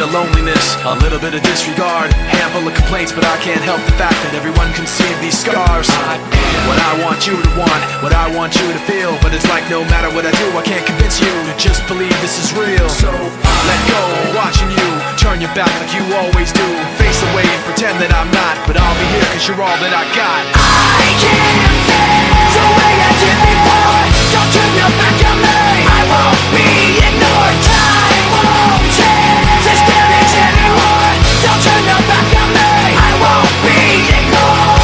of loneliness, a little bit of disregard, handful of complaints, but I can't help the fact that everyone can see these scars. I am what I want you to want, what I want you to feel, but it's like no matter what I do, I can't convince you to just believe this is real. So let go, watching you turn your back like you always do, face away and pretend that I'm not, but I'll be here cause you're all that I got. I can't feel the way I did before. Don't turn your back on me, I won't be ignored. Time won't change this damage anymore. Don't turn your back on me, I won't be ignored.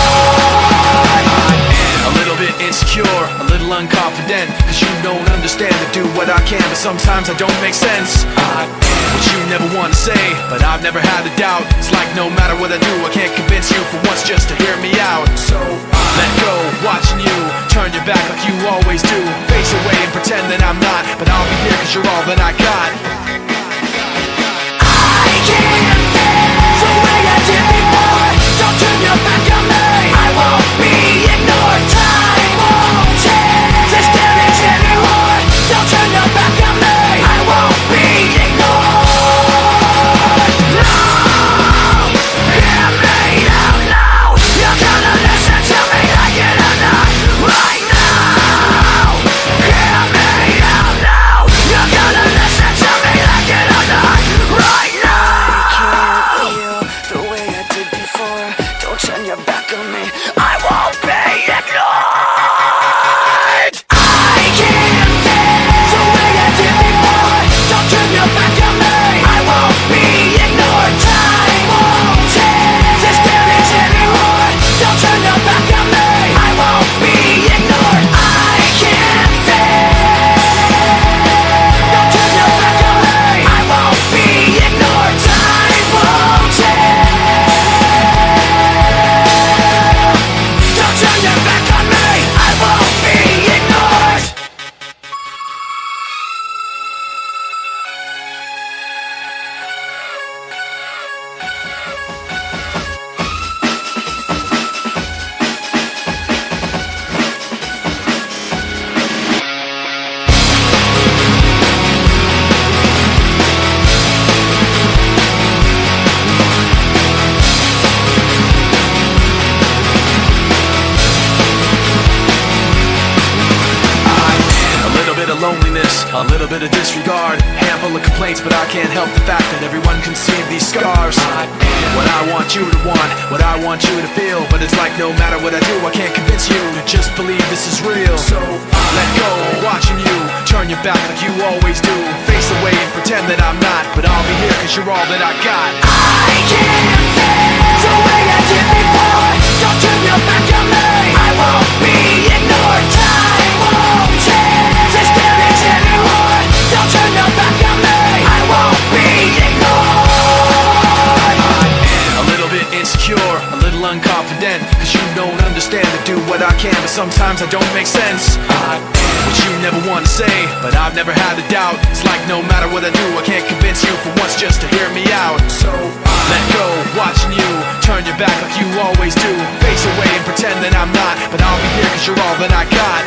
A little bit insecure, a little unconfident, cause you don't understand to do what I can, but sometimes I don't make sense. I am what you never want to say, but I've never had a doubt. It's like no matter what I do, I can't convince you for once just to hear me out. So let go, watching you turn your back like you always do, face away and pretend that I'm not, but I'll be here cause you're all that I got. I can't feel the way I did before. Don't turn your back on me, I won't be ignored. Time won't change this damage anymore. Don't turn your back on me, I won't be ignored. No, hear me out now. You're gonna listen to me like it or not. Right now, hear me out now. You're gonna listen to me like it or not. Right now. I can't feel the way I did before. Don't turn your back on me, I won't be ignored. I can't feel the way I did before. Don't turn your back on me, I won't be ignored. Time won't change this damage anymore. Don't turn your back on me, I won't be ignored. I can't feel. Don't turn your back on me, I won't be ignored. Time won't change. Don't turn your back on me, I won't be ignored. A little bit of loneliness, a little bit of disregard, handful of complaints, but I can't help the fact that everyone can see these scars. I am what I want you to want, what I want you to feel, but it's like no matter what I do, I can't convince you to just believe this is real. So let go, watching you turn your back like you always do, face away and pretend that I'm not, but I'll be here cause you're all that I got. I can't feel the way I did before. Don't turn your back on me, I won't be ignored. Time won't change this damage anymore. Don't turn your back on me, I won't be ignored. A little bit insecure, a little unconfident, cause you don't understand to do what I can, but sometimes I don't make sense. I am what you never want to say, but I've never had a doubt. It's like no matter what I do, I can't convince you for once just to hear me out. So let go, watching you turn your back like you always do, face away and pretend that I'm not, but I'll be here cause you're all that I got.